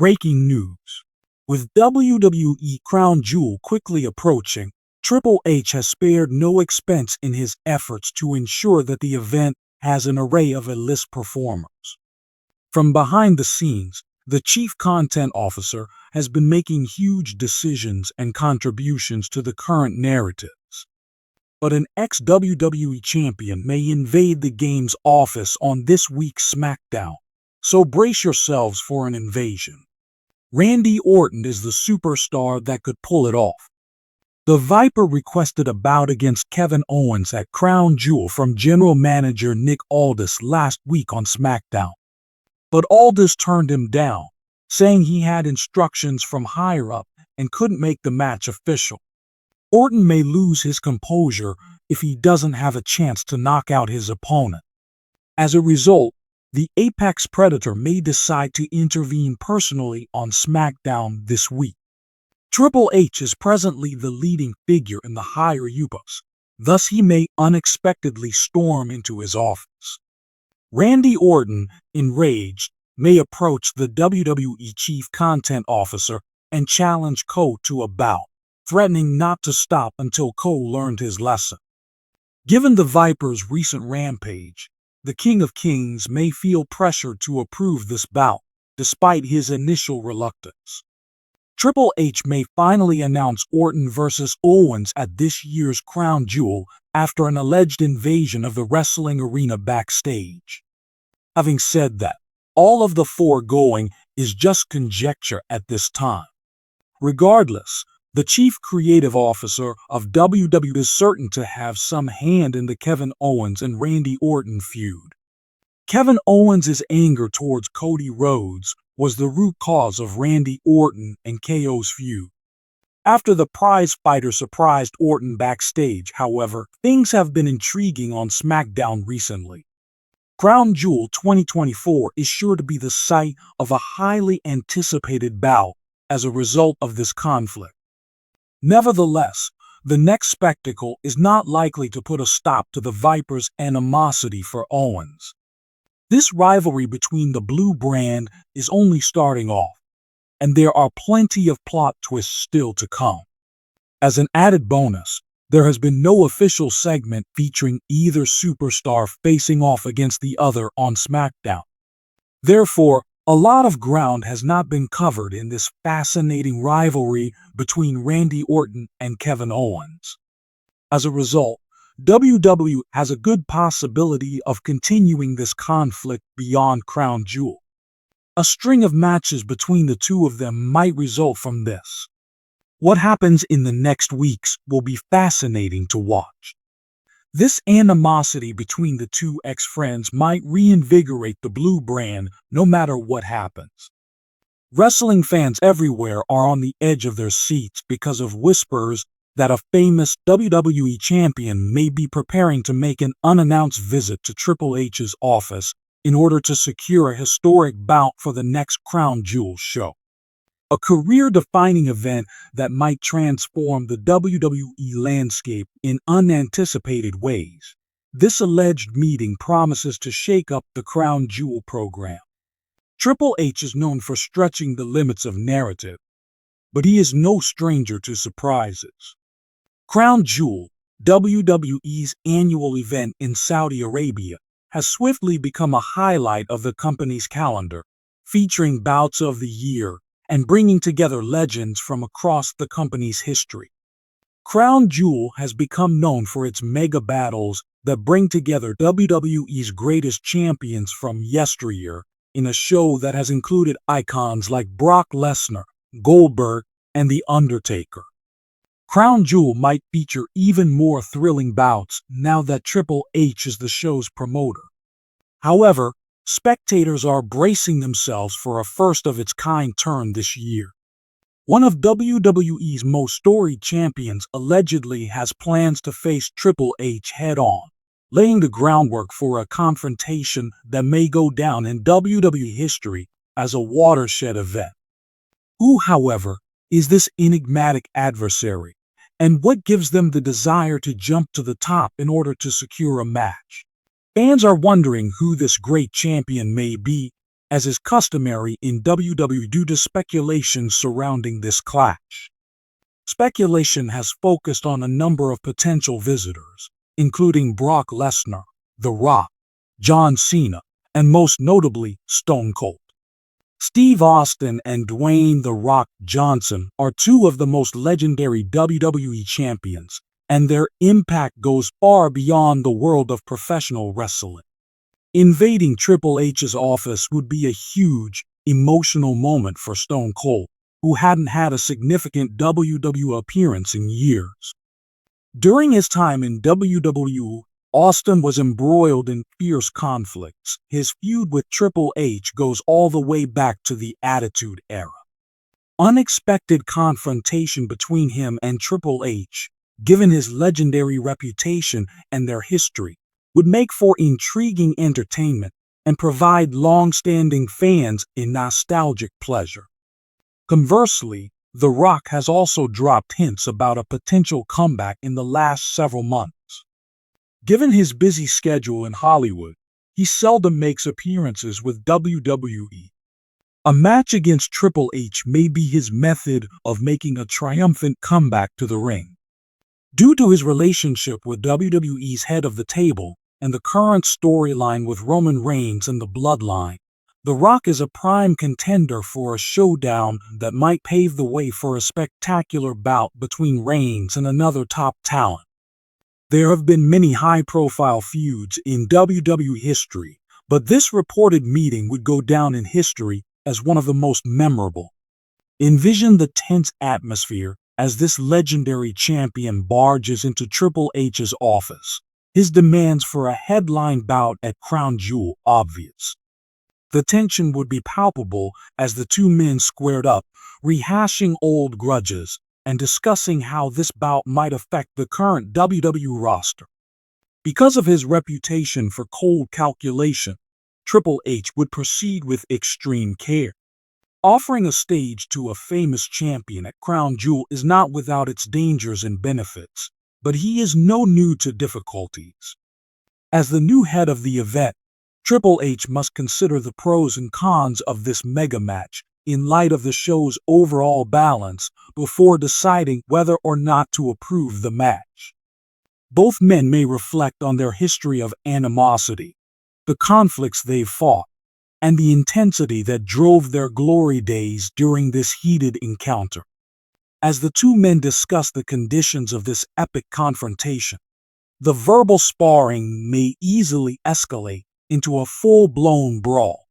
Breaking news. With WWE Crown Jewel quickly approaching, Triple H has spared no expense in his efforts to ensure that the event has an array of A-list performers. From behind the scenes, the Chief Content Officer has been making huge decisions and contributions to the current narratives. But an ex-WWE champion may invade the game's office on this week's SmackDown, so brace yourselves for an invasion. Randy Orton is the superstar that could pull it off. The Viper requested a bout against Kevin Owens at Crown Jewel from General Manager Nick Aldis last week on SmackDown. But Aldis turned him down, saying he had instructions from higher up and couldn't make the match official. Orton may lose his composure if he doesn't have a chance to knock out his opponent. As a result, the Apex Predator may decide to intervene personally on SmackDown this week. Triple H is presently the leading figure in the higher upas, thus he may unexpectedly storm into his office. Randy Orton, enraged, may approach the WWE Chief Content Officer and challenge Cody to a bout, threatening not to stop until Cody learned his lesson. Given the Viper's recent rampage, the King of Kings may feel pressured to approve this bout, despite his initial reluctance. Triple H may finally announce Orton versus Owens at this year's Crown Jewel after an alleged invasion of the wrestling arena backstage. Having said that, all of the foregoing is just conjecture at this time. Regardless, the Chief Creative Officer of WWE is certain to have some hand in the Kevin Owens and Randy Orton feud. Kevin Owens' anger towards Cody Rhodes was the root cause of Randy Orton and KO's feud. After the prize fighter surprised Orton backstage, however, things have been intriguing on SmackDown recently. Crown Jewel 2024 is sure to be the site of a highly anticipated bout as a result of this conflict. Nevertheless, the next spectacle is not likely to put a stop to the Viper's animosity for Owens. This rivalry between the Blue brand is only starting off, and there are plenty of plot twists still to come. As an added bonus, there has been no official segment featuring either superstar facing off against the other on SmackDown. Therefore, a lot of ground has not been covered in this fascinating rivalry between Randy Orton and Kevin Owens. As a result, WWE has a good possibility of continuing this conflict beyond Crown Jewel. A string of matches between the two of them might result from this. What happens in the next weeks will be fascinating to watch. This animosity between the two ex-friends might reinvigorate the Blue brand no matter what happens. Wrestling fans everywhere are on the edge of their seats because of whispers that a famous WWE champion may be preparing to make an unannounced visit to Triple H's office in order to secure a historic bout for the next Crown Jewel show. A career-defining event that might transform the WWE landscape in unanticipated ways. This alleged meeting promises to shake up the Crown Jewel program. Triple H is known for stretching the limits of narrative, but he is no stranger to surprises. Crown Jewel, WWE's annual event in Saudi Arabia, has swiftly become a highlight of the company's calendar, featuring bouts of the year and bringing together legends from across the company's history. Crown Jewel has become known for its mega battles that bring together WWE's greatest champions from yesteryear in a show that has included icons like Brock Lesnar, Goldberg, and The Undertaker. Crown Jewel might feature even more thrilling bouts now that Triple H is the show's promoter. However, spectators are bracing themselves for a first-of-its-kind turn this year. One of WWE's most storied champions allegedly has plans to face Triple H head-on, laying the groundwork for a confrontation that may go down in WWE history as a watershed event. Who, however, is this enigmatic adversary, and what gives them the desire to jump to the top in order to secure a match? Fans are wondering who this great champion may be, as is customary in WWE due to speculation surrounding this clash. Speculation has focused on a number of potential visitors, including Brock Lesnar, The Rock, John Cena, and most notably Stone Cold. Steve Austin and Dwayne "The Rock" Johnson are two of the most legendary WWE champions, and their impact goes far beyond the world of professional wrestling. Invading Triple H's office would be a huge, emotional moment for Stone Cold, who hadn't had a significant WWE appearance in years. During his time in WWE, Austin was embroiled in fierce conflicts. His feud with Triple H goes all the way back to the Attitude Era. Unexpected confrontation between him and Triple H, given his legendary reputation and their history, would make for intriguing entertainment and provide long-standing fans a nostalgic pleasure. Conversely, The Rock has also dropped hints about a potential comeback in the last several months. Given his busy schedule in Hollywood, he seldom makes appearances with WWE. A match against Triple H may be his method of making a triumphant comeback to the ring. Due to his relationship with WWE's head of the table and the current storyline with Roman Reigns and the Bloodline, The Rock is a prime contender for a showdown that might pave the way for a spectacular bout between Reigns and another top talent. There have been many high-profile feuds in WWE history, but this reported meeting would go down in history as one of the most memorable. Envision the tense atmosphere as this legendary champion barges into Triple H's office, his demands for a headline bout at Crown Jewel obvious. The tension would be palpable as the two men squared up, rehashing old grudges and discussing how this bout might affect the current WWE roster. Because of his reputation for cold calculation, Triple H would proceed with extreme care. Offering a stage to a famous champion at Crown Jewel is not without its dangers and benefits, but he is no new to difficulties. As the new head of the event, Triple H must consider the pros and cons of this mega match in light of the show's overall balance before deciding whether or not to approve the match. Both men may reflect on their history of animosity, the conflicts they've fought, and the intensity that drove their glory days during this heated encounter. As the two men discuss the conditions of this epic confrontation, the verbal sparring may easily escalate into a full-blown brawl.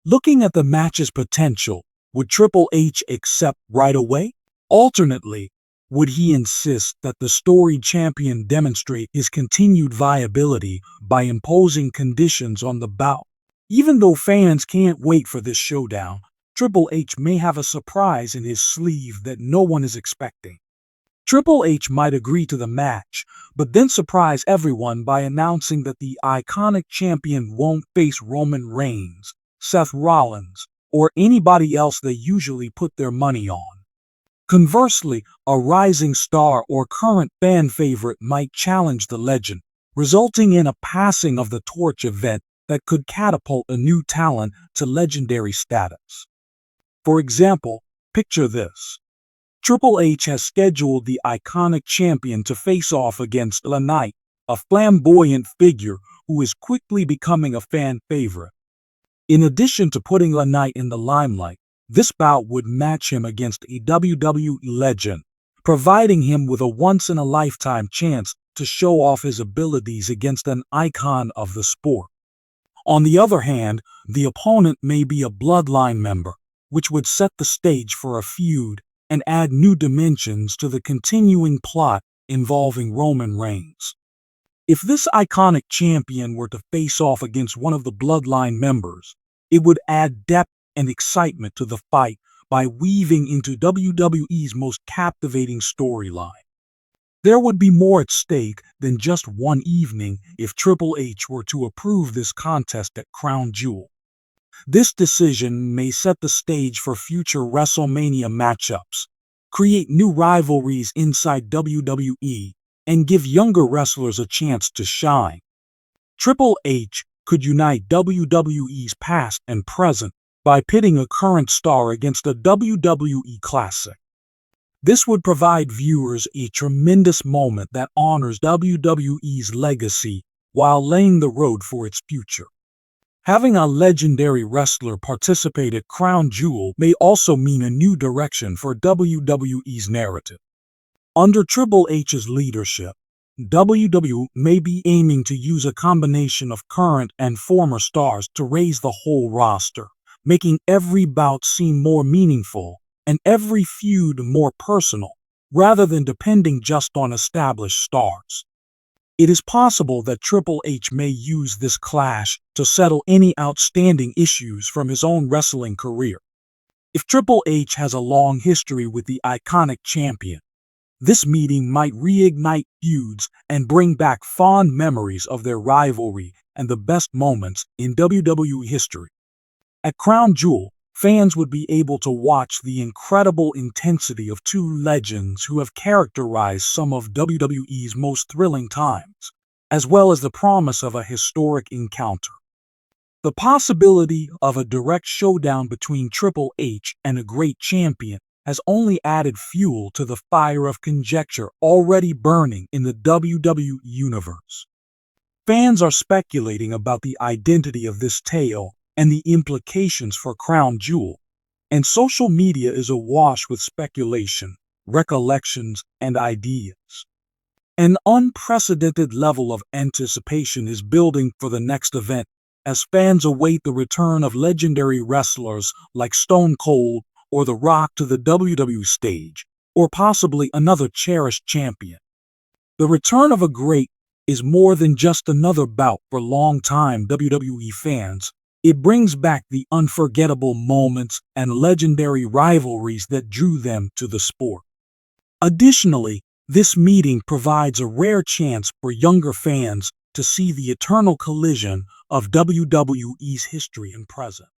Looking at the match's potential, would Triple H accept right away? Alternately, would he insist that the storied champion demonstrate his continued viability by imposing conditions on the bout? Even though fans can't wait for this showdown, Triple H may have a surprise in his sleeve that no one is expecting. Triple H might agree to the match, but then surprise everyone by announcing that the iconic champion won't face Roman Reigns, Seth Rollins, or anybody else they usually put their money on. Conversely, a rising star or current fan favorite might challenge the legend, resulting in a passing of the torch event that could catapult a new talent to legendary status. For example, picture this. Triple H has scheduled the iconic champion to face off against LA Knight, a flamboyant figure who is quickly becoming a fan favorite. In addition to putting LA Knight in the limelight, this bout would match him against a WWE legend, providing him with a once-in-a-lifetime chance to show off his abilities against an icon of the sport. On the other hand, the opponent may be a Bloodline member, which would set the stage for a feud and add new dimensions to the continuing plot involving Roman Reigns. If this iconic champion were to face off against one of the Bloodline members, it would add depth and excitement to the fight by weaving into WWE's most captivating storyline. There would be more at stake than just one evening if Triple H were to approve this contest at Crown Jewel. This decision may set the stage for future WrestleMania matchups, create new rivalries inside WWE, and give younger wrestlers a chance to shine. Triple H could unite WWE's past and present by pitting a current star against a WWE classic. This would provide viewers a tremendous moment that honors WWE's legacy while laying the road for its future. Having a legendary wrestler participate at Crown Jewel may also mean a new direction for WWE's narrative. Under Triple H's leadership, WWE may be aiming to use a combination of current and former stars to raise the whole roster, making every bout seem more meaningful and every feud more personal, rather than depending just on established stars. It is possible that Triple H may use this clash to settle any outstanding issues from his own wrestling career. If Triple H has a long history with the iconic champion, this meeting might reignite feuds and bring back fond memories of their rivalry and the best moments in WWE history. At Crown Jewel, fans would be able to watch the incredible intensity of two legends who have characterized some of WWE's most thrilling times, as well as the promise of a historic encounter. The possibility of a direct showdown between Triple H and a great champion has only added fuel to the fire of conjecture already burning in the WWE Universe. Fans are speculating about the identity of this tale and the implications for Crown Jewel, and social media is awash with speculation, recollections, and ideas. An unprecedented level of anticipation is building for the next event as fans await the return of legendary wrestlers like Stone Cold or The Rock to the WWE stage, or possibly another cherished champion. The return of a great is more than just another bout for longtime WWE fans. It brings back the unforgettable moments and legendary rivalries that drew them to the sport. Additionally, this meeting provides a rare chance for younger fans to see the eternal collision of WWE's history and present.